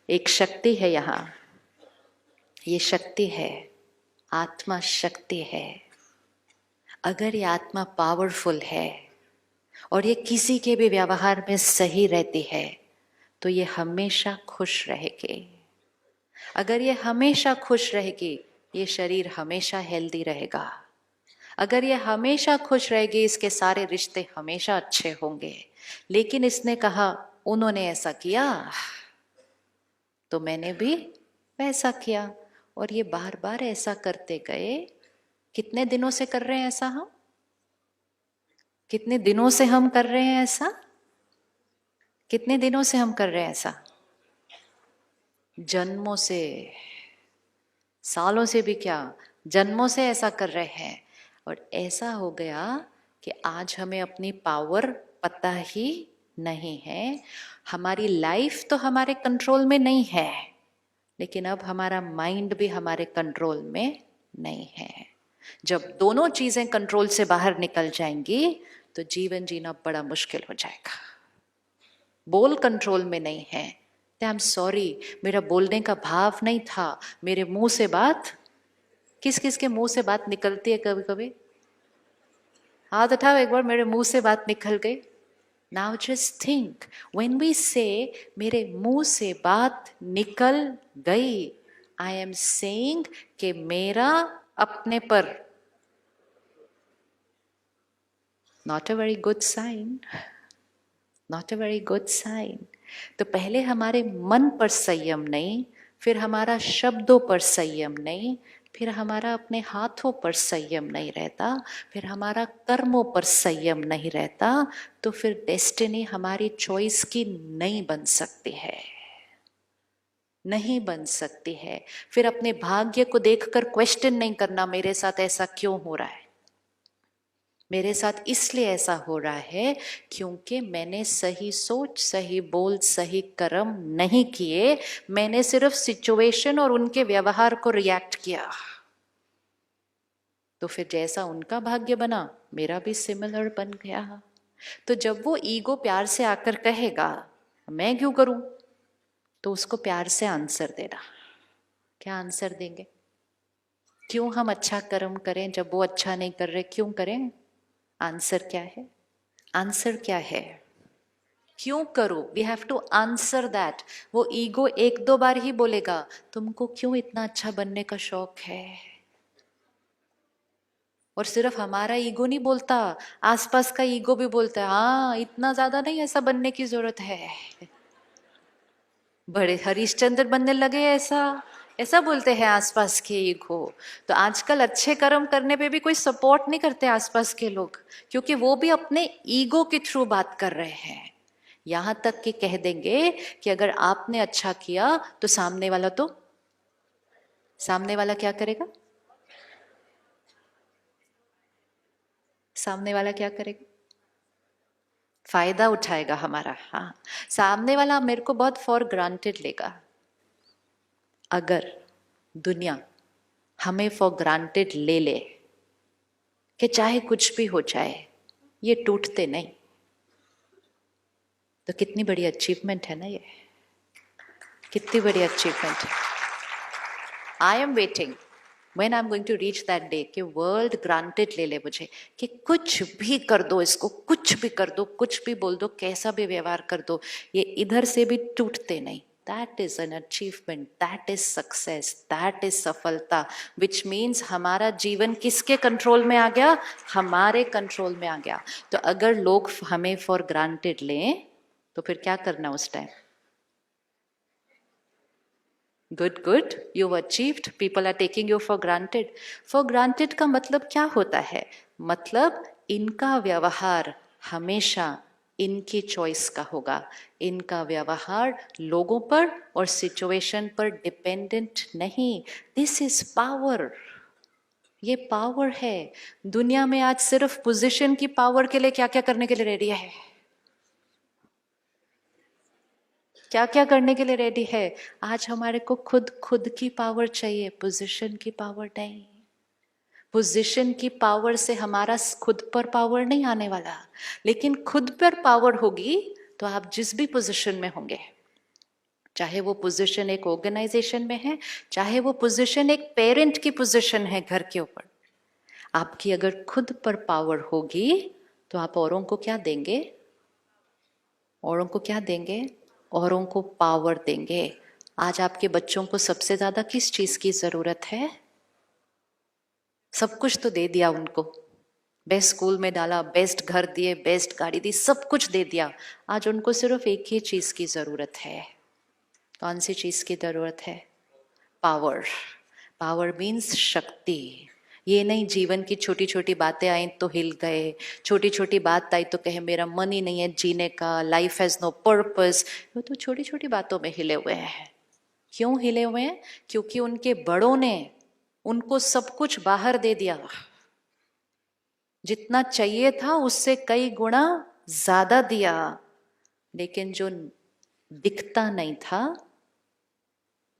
एक शक्ति है यहाँ, ये शक्ति है, आत्मा शक्ति है। अगर ये आत्मा पावरफुल है और ये किसी के भी व्यवहार में सही रहती है तो ये हमेशा खुश रहेगी। अगर ये हमेशा खुश रहेगी, ये शरीर हमेशा हेल्दी रहेगा। अगर ये हमेशा खुश रहेगी, इसके सारे रिश्ते हमेशा अच्छे होंगे। लेकिन इसने कहा उन्होंने ऐसा किया तो मैंने भी वैसा किया, और ये बार बार ऐसा करते गए। कितने दिनों से कर रहे हैं ऐसा हम? कितने दिनों से हम कर रहे हैं ऐसा? कितने दिनों से हम कर रहे हैं ऐसा? जन्मों से, सालों से भी क्या, जन्मों से ऐसा कर रहे हैं। और ऐसा हो गया कि आज हमें अपनी पावर पता ही नहीं है। हमारी लाइफ तो हमारे कंट्रोल में नहीं है, लेकिन अब हमारा माइंड भी हमारे कंट्रोल में नहीं है। जब दोनों चीजें कंट्रोल से बाहर निकल जाएंगी तो जीवन जीना बड़ा मुश्किल हो जाएगा। बोल कंट्रोल में नहीं है, आई एम सॉरी, मेरा बोलने का भाव नहीं था, मेरे मुंह से बात, किस किस के मुंह से बात निकलती है कभी कभी? हाथ उठाओ एक बार, मेरे मुंह से बात निकल गई। Now just think, when we say मेरे मुंह से बात निकल गई, आई एम सेइंग कि मेरा अपने पर, not a very good sign, not a very good sign. तो पहले हमारे मन पर संयम नहीं, फिर हमारा शब्दों पर संयम नहीं, फिर हमारा अपने हाथों पर संयम नहीं रहता, फिर हमारा कर्मों पर संयम नहीं रहता, तो फिर डेस्टिनी हमारी चॉइस की नहीं बन सकती है, नहीं बन सकती है। फिर अपने भाग्य को देखकर क्वेश्चन नहीं करना, मेरे साथ ऐसा क्यों हो रहा है, मेरे साथ इसलिए ऐसा हो रहा है क्योंकि मैंने सही सोच, सही बोल, सही कर्म नहीं किए, मैंने सिर्फ सिचुएशन और उनके व्यवहार को रिएक्ट किया। तो फिर जैसा उनका भाग्य बना, मेरा भी सिमिलर बन गया। तो जब वो ईगो प्यार से आकर कहेगा मैं क्यों करूं, तो उसको प्यार से आंसर देना। क्या आंसर देंगे? क्यों हम अच्छा कर्म करें जब वो अच्छा नहीं कर रहे, क्यों करें? आंसर क्या है? आंसर क्या है? क्यों करो? We have to answer that. वो ईगो एक दो बार ही बोलेगा तुमको क्यों इतना अच्छा बनने का शौक है, और सिर्फ हमारा ईगो नहीं बोलता, आसपास का ईगो भी बोलता है हाँ इतना ज्यादा नहीं, ऐसा बनने की जरूरत है। बड़े हरिश्चंद्र बनने लगे ऐसा, ऐसा बोलते हैं आसपास के ईगो। तो आजकल अच्छे कर्म करने पे भी कोई सपोर्ट नहीं करते आसपास के लोग, क्योंकि वो भी अपने ईगो के थ्रू बात कर रहे हैं। यहां तक कि कह देंगे कि अगर आपने अच्छा किया तो सामने वाला, तो सामने वाला क्या करेगा? सामने वाला क्या करेगा? फायदा उठाएगा हमारा। हाँ, सामने वाला मेरे को बहुत फॉर ग्रांटेड लेगा। अगर दुनिया हमें फॉर ग्रांटेड ले ले कि चाहे कुछ भी हो जाए ये टूटते नहीं, तो कितनी बड़ी अचीवमेंट है ना ये, कितनी बड़ी अचीवमेंट है। I am waiting when I'm going to reach that day कि वर्ल्ड ग्रांटेड ले ले मुझे, कि कुछ भी कर दो इसको, कुछ भी कर दो, कुछ भी बोल दो, कैसा भी व्यवहार कर दो, ये इधर से भी टूटते नहीं। That is an achievement, that is success, that is सफलता, विच मीन्स हमारा जीवन किसके कंट्रोल में आ गया? हमारे कंट्रोल में आ गया। तो अगर लोग हमें फॉर ग्रांटेड लें तो फिर क्या करना उस time? Good good, you achieved, people are taking you for granted. For granted का मतलब क्या होता है? मतलब इनका व्यवहार हमेशा इनकी चॉइस का होगा, इनका व्यवहार लोगों पर और सिचुएशन पर डिपेंडेंट नहीं। दिस इज पावर, ये पावर है। दुनिया में आज सिर्फ पोजीशन की पावर के लिए क्या क्या करने के लिए रेडी है, क्या क्या करने के लिए रेडी है। आज हमारे को खुद खुद की पावर चाहिए, पोजीशन की पावर नहीं। पोजीशन की पावर से हमारा खुद पर पावर नहीं आने वाला, लेकिन खुद पर पावर होगी तो आप जिस भी पोजीशन में होंगे, चाहे वो पोजीशन एक ऑर्गेनाइजेशन में है, चाहे वो पोजीशन एक पेरेंट की पोजीशन है घर के ऊपर। आपकी अगर खुद पर पावर होगी तो आप औरों को क्या देंगे? औरों को क्या देंगे? औरों को पावर देंगे। आज आपके बच्चों को सबसे ज्यादा किस चीज की जरूरत है? सब कुछ तो दे दिया उनको, बेस्ट स्कूल में डाला, बेस्ट घर दिए, बेस्ट गाड़ी दी, सब कुछ दे दिया। आज उनको सिर्फ एक ही चीज की जरूरत है। कौन सी चीज की जरूरत है? पावर। पावर मीन्स शक्ति। ये नहीं जीवन की छोटी छोटी बातें आई तो हिल गए, छोटी छोटी बात आई तो कहे मेरा मन ही नहीं है जीने का, लाइफ हैज नो पर्पस। वो तो छोटी छोटी बातों में हिले हुए हैं। क्यों हिले हुए हैं? क्योंकि उनके बड़ों ने उनको सब कुछ बाहर दे दिया। जितना चाहिए था उससे कई गुना ज्यादा दिया, लेकिन जो दिखता नहीं था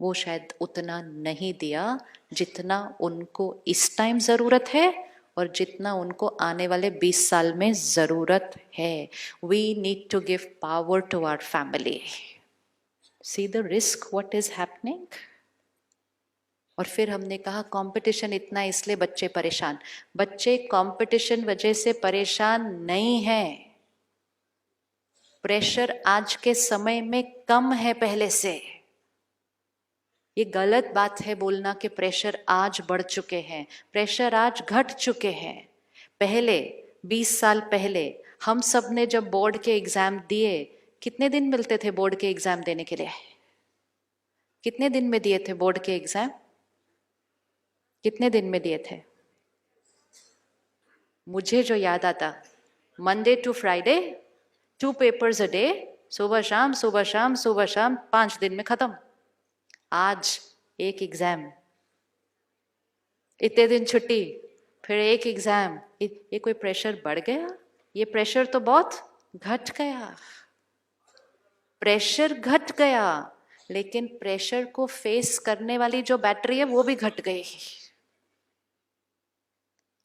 वो शायद उतना नहीं दिया जितना उनको इस टाइम जरूरत है और जितना उनको आने वाले 20 साल में जरूरत है। We need to give power to our family. See the risk what is happening. और फिर हमने कहा कंपटीशन इतना है इसलिए बच्चे परेशान। बच्चे कंपटीशन वजह से परेशान नहीं है। प्रेशर आज के समय में कम है पहले से। ये गलत बात है बोलना कि प्रेशर आज बढ़ चुके हैं। प्रेशर आज घट चुके हैं। पहले 20 साल पहले हम सब ने जब बोर्ड के एग्जाम दिए, कितने दिन मिलते थे बोर्ड के एग्जाम देने के लिए? कितने दिन में दिए थे बोर्ड के एग्जाम? कितने दिन में दिए थे? मुझे जो याद आता, Monday to Friday 2 papers a day, सुबह शाम सुबह शाम सुबह शाम, 5 दिन में खत्म। आज एक एग्जाम, इतने दिन छुट्टी, फिर एक एग्जाम। ये कोई प्रेशर बढ़ गया? ये प्रेशर तो बहुत घट गया। प्रेशर घट गया, लेकिन प्रेशर को फेस करने वाली जो बैटरी है वो भी घट गई।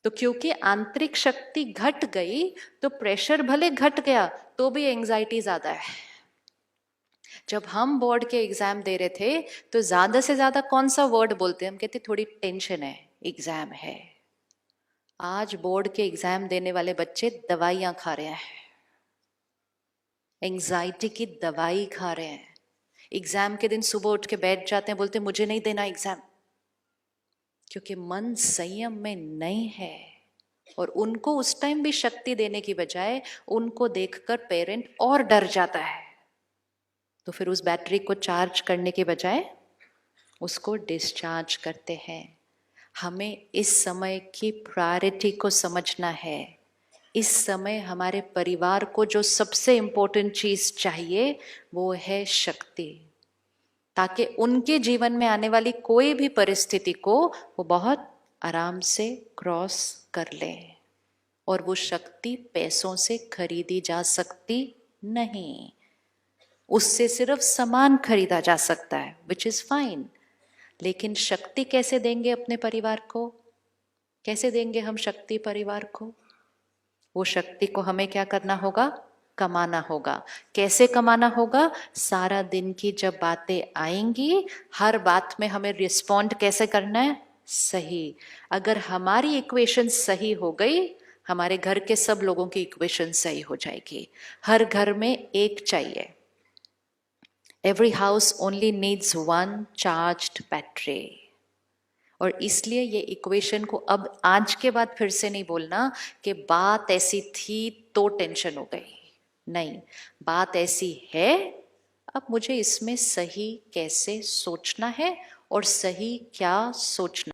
तो क्योंकि आंतरिक शक्ति घट गई तो प्रेशर भले घट गया तो भी एंजाइटी ज्यादा है। जब हम बोर्ड के एग्जाम दे रहे थे तो ज्यादा से ज्यादा कौन सा वर्ड बोलते हैं? हम कहते थोड़ी टेंशन है, एग्जाम है। आज बोर्ड के एग्जाम देने वाले बच्चे दवाइयां खा रहे हैं, एंजाइटी की दवाई खा रहे हैं। एग्जाम के दिन सुबह उठ के बैठ जाते हैं, बोलते मुझे नहीं देना एग्जाम, क्योंकि मन संयम में नहीं है। और उनको उस टाइम भी शक्ति देने की बजाय उनको देखकर पेरेंट और डर जाता है। तो फिर उस बैटरी को चार्ज करने के बजाय उसको डिस्चार्ज करते हैं। हमें इस समय की प्रायोरिटी को समझना है। इस समय हमारे परिवार को जो सबसे इंपॉर्टेंट चीज चाहिए वो है शक्ति, ताकि उनके जीवन में आने वाली कोई भी परिस्थिति को वो बहुत आराम से क्रॉस कर ले। और वो शक्ति पैसों से खरीदी जा सकती नहीं, उससे सिर्फ सामान खरीदा जा सकता है, विच इज फाइन। लेकिन शक्ति कैसे देंगे अपने परिवार को? कैसे देंगे हम शक्ति परिवार को? वो शक्ति को हमें क्या करना होगा? कमाना होगा। कैसे कमाना होगा? सारा दिन की जब बातें आएंगी, हर बात में हमें रिस्पॉन्ड कैसे करना है? सही। अगर हमारी इक्वेशन सही हो गई, हमारे घर के सब लोगों की इक्वेशन सही हो जाएगी। हर घर में एक चाहिए। Every house only needs 1 charged battery. और इसलिए ये इक्वेशन को अब आज के बाद फिर से नहीं बोलना कि बात ऐसी थी तो टेंशन हो गई। नहीं, बात ऐसी है, अब मुझे इसमें सही कैसे सोचना है और सही क्या सोचना